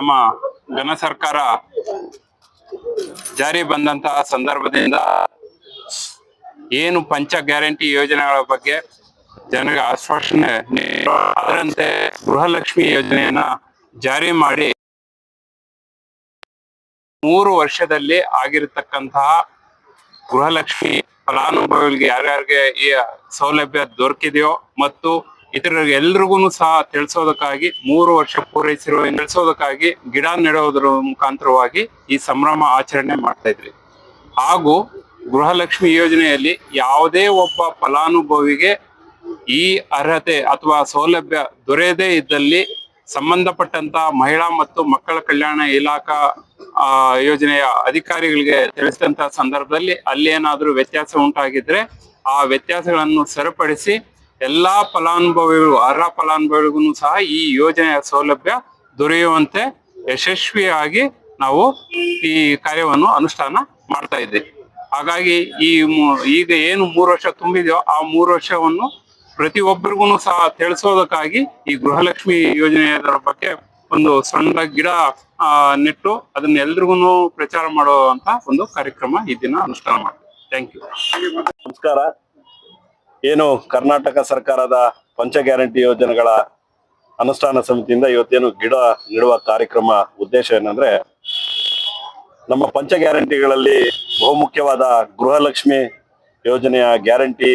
ನಮ್ಮ ಘನ ಸರ್ಕಾರ ಜಾರಿ ಬಂದಂತಹ ಸಂದರ್ಭದಿಂದ ಏನು ಪಂಚ ಗ್ಯಾರಂಟಿ ಯೋಜನೆಗಳ ಬಗ್ಗೆ ಜನರಿಗೆ ಆಶ್ವಾಸನೆ ಅದರಂತೆ ಗೃಹಲಕ್ಷ್ಮಿ ಯೋಜನೆಯನ್ನ ಜಾರಿ ಮಾಡಿ 3 ವರ್ಷದಲ್ಲಿ ಆಗಿರತಕ್ಕಂತಹ ಗೃಹಲಕ್ಷ್ಮಿ ಫಲಾನುಭವಿಗಳಿಗೆ ಯಾರ್ಯಾರಿಗೆ ಈ ಸೌಲಭ್ಯ ದೊರಕಿದೆಯೋ ಮತ್ತು ಇತರರಿಗೆ ಎಲ್ರಿಗೂ ಸಹ ತಿಳಿಸೋದಕ್ಕಾಗಿ 3 ವರ್ಷ ತಿಳಿಸೋದಕ್ಕಾಗಿ ಗಿಡ ನೆಡೋದ್ರ ಮುಖಾಂತರವಾಗಿ ಈ ಸಂಭ್ರಮ ಆಚರಣೆ ಮಾಡ್ತಾ ಇದ್ರಿ. ಹಾಗೂ ಗೃಹಲಕ್ಷ್ಮಿ ಯೋಜನೆಯಲ್ಲಿ ಯಾವುದೇ ಒಬ್ಬ ಫಲಾನುಭವಿಗೆ ಈ ಅರ್ಹತೆ ಅಥವಾ ಸೌಲಭ್ಯ ದೊರೆಯದೇ ಇದ್ದಲ್ಲಿ ಸಂಬಂಧಪಟ್ಟಂತ ಮಹಿಳಾ ಮತ್ತು ಮಕ್ಕಳ ಕಲ್ಯಾಣ ಇಲಾಖಾ ಯೋಜನೆಯ ಅಧಿಕಾರಿಗಳಿಗೆ ತಿಳಿಸಿದಂತ ಸಂದರ್ಭದಲ್ಲಿ ಅಲ್ಲೇನಾದ್ರೂ ವ್ಯತ್ಯಾಸ ಉಂಟಾಗಿದ್ರೆ ಆ ವ್ಯತ್ಯಾಸಗಳನ್ನು ಸರಿಪಡಿಸಿ ಎಲ್ಲಾ ಫಲಾನುಭವಿಗಳು ಅರ್ಹ ಫಲಾನುಭವಿಗಳಿಗೂ ಸಹ ಈ ಯೋಜನೆಯ ಸೌಲಭ್ಯ ದೊರೆಯುವಂತೆ ಯಶಸ್ವಿಯಾಗಿ ನಾವು ಈ ಕಾರ್ಯವನ್ನು ಅನುಷ್ಠಾನ ಮಾಡ್ತಾ ಇದ್ದೀವಿ. ಹಾಗಾಗಿ ಈಗ ಏನು 3 ವರ್ಷ ತುಂಬಿದೆಯೋ ಆ 3 ವರ್ಷವನ್ನು ಪ್ರತಿಯೊಬ್ಬರಿಗೂ ಸಹ ತಿಳಿಸೋದಕ್ಕಾಗಿ ಈ ಗೃಹಲಕ್ಷ್ಮಿ ಯೋಜನೆಯ ಬಗ್ಗೆ ಒಂದು ಸಣ್ಣ ಗಿಡ ನೆಟ್ಟು ಅದನ್ನ ಎಲ್ರಿಗೂ ಪ್ರಚಾರ ಮಾಡುವಂತ ಒಂದು ಕಾರ್ಯಕ್ರಮ ಈ ದಿನ ಅನುಷ್ಠಾನ ಮಾಡ್ತೀವಿ. Thank you. ನಮಸ್ಕಾರ. ಏನು ಕರ್ನಾಟಕ ಸರ್ಕಾರದ ಪಂಚ ಗ್ಯಾರಂಟಿ ಯೋಜನೆಗಳ ಅನುಷ್ಠಾನ ಸಮಿತಿಯಿಂದ ಇವತ್ತೇನು ಗಿಡ ನೆಡುವ ಕಾರ್ಯಕ್ರಮ ಉದ್ದೇಶ ಏನಂದ್ರೆ, ನಮ್ಮ ಪಂಚ ಗ್ಯಾರಂಟಿಗಳಲ್ಲಿ ಬಹುಮುಖ್ಯವಾದ ಗೃಹಲಕ್ಷ್ಮಿ ಯೋಜನೆಯ ಗ್ಯಾರಂಟಿ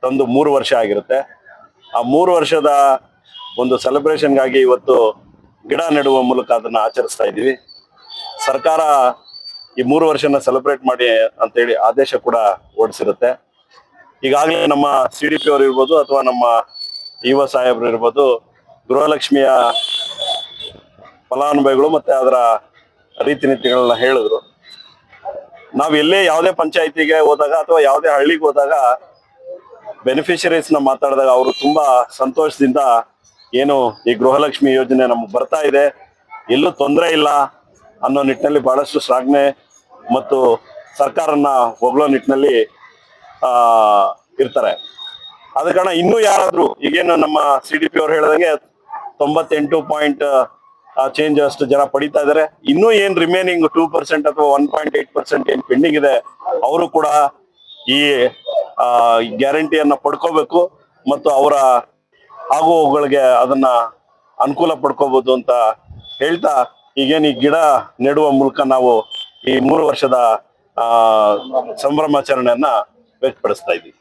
ತಂದು 3 ವರ್ಷ ಆಗಿರುತ್ತೆ. ಆ 3 ವರ್ಷದ ಒಂದು ಸೆಲೆಬ್ರೇಷನ್ಗಾಗಿ ಇವತ್ತು ಗಿಡ ನೆಡುವ ಮೂಲಕ ಅದನ್ನ ಆಚರಿಸ್ತಾ ಇದ್ದೀವಿ. ಸರ್ಕಾರ ಈ 3 ವರ್ಷನ ಸೆಲೆಬ್ರೇಟ್ ಮಾಡಿ ಅಂತೇಳಿ ಆದೇಶ ಕೂಡ ಹೊರಡಿಸಿರುತ್ತೆ. ಈಗಾಗಲೇ ನಮ್ಮ CDP ಅವರು ಇರ್ಬೋದು ಅಥವಾ ನಮ್ಮ ಯುವ ಸಾಹೇಬರು ಇರ್ಬೋದು ಗೃಹಲಕ್ಷ್ಮಿಯ ಫಲಾನುಭವಿಗಳು ಮತ್ತೆ ಅದರ ರೀತಿ ನೀತಿಗಳನ್ನ ಹೇಳಿದ್ರು. ನಾವು ಎಲ್ಲೇ ಯಾವುದೇ ಪಂಚಾಯತಿಗೆ ಹೋದಾಗ ಅಥವಾ ಯಾವುದೇ ಹಳ್ಳಿಗೆ ಹೋದಾಗ ಬೆನಿಫಿಷರೀಸ್ ನ ಮಾತಾಡಿದಾಗ ಅವರು ತುಂಬಾ ಸಂತೋಷದಿಂದ ಏನು ಈ ಗೃಹಲಕ್ಷ್ಮಿ ಯೋಜನೆ ನಮ್ಗೆ ಬರ್ತಾ ಇದೆ, ಎಲ್ಲೂ ತೊಂದರೆ ಇಲ್ಲ ಅನ್ನೋ ನಿಟ್ಟಿನಲ್ಲಿ ಬಹಳಷ್ಟು ಶ್ಲಾಘನೆ ಮತ್ತು ಸರ್ಕಾರನ ಹೊಗಳೋ ನಿಟ್ಟಿನಲ್ಲಿ ಇರ್ತಾರೆ. ಆದ ಕಾರಣ ಇನ್ನೂ ಯಾರಾದ್ರೂ ಈಗೇನು ನಮ್ಮ CDP ಅವ್ರು ಹೇಳಿದಂಗೆ 98 ಚೇಂಜ್ ಅಷ್ಟು ಜನ ಪಡಿತಾ ಇದಾರೆ. ಇನ್ನೂ ಏನ್ ರಿಮೈನಿಂಗ್ 2% ಅಥವಾ 1.8% ಏನ್ ಪೆಂಡಿಂಗ್ ಇದೆ ಅವರು ಕೂಡ ಈ ಗ್ಯಾರಂಟಿಯನ್ನ ಪಡ್ಕೋಬೇಕು ಮತ್ತು ಅವರ ಆಗುಗಳಿಗೆ ಅದನ್ನ ಅನುಕೂಲ ಪಡ್ಕೋಬಹುದು ಅಂತ ಹೇಳ್ತಾ, ಈಗೇನು ಈ ಗಿಡ ನೆಡುವ ಮೂಲಕ ನಾವು ಈ 3 ವರ್ಷದ ಸಂಭ್ರಮಾಚರಣೆಯನ್ನ ವ್ಯಕ್ತಪಡಿಸ್ತಾ ಇದ್ದೀವಿ.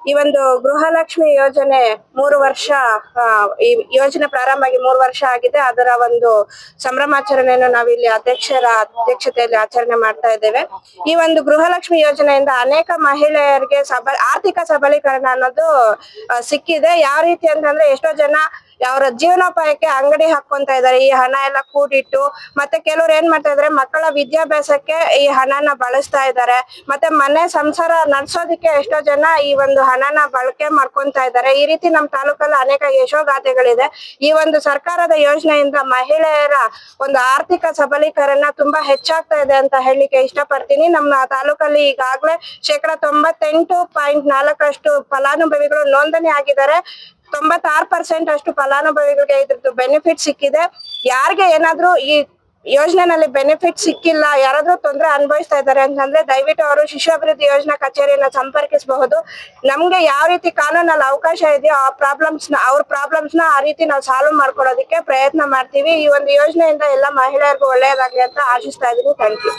ಈ ಒಂದು ಗೃಹಲಕ್ಷ್ಮಿ ಯೋಜನೆ 3 ವರ್ಷ ಈ ಯೋಜನೆ ಪ್ರಾರಂಭ ಆಗಿ 3 ವರ್ಷ ಆಗಿದೆ. ಅದರ ಒಂದು ಸಂಭ್ರಮಾಚರಣೆಯನ್ನು ನಾವಿಲ್ಲಿ ಅಧ್ಯಕ್ಷತೆಯಲ್ಲಿ ಆಚರಣೆ ಮಾಡ್ತಾ ಇದ್ದೇವೆ. ಈ ಒಂದು ಗೃಹಲಕ್ಷ್ಮಿ ಯೋಜನೆಯಿಂದ ಅನೇಕ ಮಹಿಳೆಯರಿಗೆ ಆರ್ಥಿಕ ಸಬಲೀಕರಣ ಅನ್ನೋದು ಸಿಕ್ಕಿದೆ. ಯಾವ ರೀತಿ ಅಂತಂದ್ರೆ, ಎಷ್ಟೋ ಜನ ಅವರ ಜೀವನೋಪಾಯಕ್ಕೆ ಅಂಗಡಿ ಹಾಕೊಂತ ಇದಾರೆ ಈ ಹಣ ಎಲ್ಲ ಕೂಡಿಟ್ಟು. ಮತ್ತೆ ಕೆಲವ್ರು ಏನ್ ಮಾಡ್ತಾ ಇದಾರೆ, ಮಕ್ಕಳ ವಿದ್ಯಾಭ್ಯಾಸಕ್ಕೆ ಈ ಹಣನ ಬಳಸ್ತಾ ಇದ್ದಾರೆ. ಮತ್ತೆ ಮನೆ ಸಂಸಾರ ನಡ್ಸೋದಿಕ್ಕೆ ಎಷ್ಟೋ ಜನ ಈ ಒಂದು ಹಣನ ಬಳಕೆ ಮಾಡ್ಕೊಂತ ಇದ್ದಾರೆ. ಈ ರೀತಿ ನಮ್ಮ ತಾಲೂಕಲ್ಲಿ ಅನೇಕ ಯಶೋಗಾಥೆಗಳಿದೆ. ಈ ಒಂದು ಸರ್ಕಾರದ ಯೋಜನೆಯಿಂದ ಮಹಿಳೆಯರ ಒಂದು ಆರ್ಥಿಕ ಸಬಲೀಕರಣ ತುಂಬಾ ಹೆಚ್ಚಾಗ್ತಾ ಇದೆ ಅಂತ ಹೇಳಲಿಕ್ಕೆ ಇಷ್ಟಪಡ್ತೀನಿ. ನಮ್ಮ ತಾಲೂಕಲ್ಲಿ ಈಗಾಗಲೇ 98.4% ಫಲಾನುಭವಿಗಳು ನೋಂದಣಿ ಆಗಿದ್ದಾರೆ. 96% ಅಷ್ಟು ಫಲಾನುಭವಿಗಳಿಗೆ ಇದ್ರದ್ದು ಬೆನಿಫಿಟ್ ಸಿಕ್ಕಿದೆ. ಯಾರಿಗೆ ಏನಾದ್ರೂ ಈ ಯೋಜನೆನಲ್ಲಿ ಬೆನಿಫಿಟ್ ಸಿಕ್ಕಿಲ್ಲ, ಯಾರಾದ್ರೂ ತೊಂದರೆ ಅನುಭವಿಸ್ತಾ ಇದ್ದಾರೆ ಅಂತಂದ್ರೆ ದಯವಿಟ್ಟು ಅವರು ಶಿಶು ಅಭಿವೃದ್ಧಿ ಯೋಜನಾ ಕಚೇರಿಯನ್ನ ಸಂಪರ್ಕಿಸಬಹುದು. ನಮ್ಗೆ ಯಾವ ರೀತಿ ಕಾನೂನಲ್ಲಿ ಅವಕಾಶ ಇದೆಯೋ ಅವ್ರ ಪ್ರಾಬ್ಲಮ್ಸ್ ನ ಆ ರೀತಿ ನಾವು ಸಾಲ್ವ್ ಮಾಡ್ಕೊಡೋದಕ್ಕೆ ಪ್ರಯತ್ನ ಮಾಡ್ತೀವಿ. ಈ ಒಂದು ಯೋಜನೆಯಿಂದ ಎಲ್ಲ ಮಹಿಳೆಯರಿಗೂ ಒಳ್ಳೆಯದಾಗ್ಲಿ ಅಂತ ಆಶಿಸ್ತಾ ಇದೀನಿ. Thank you.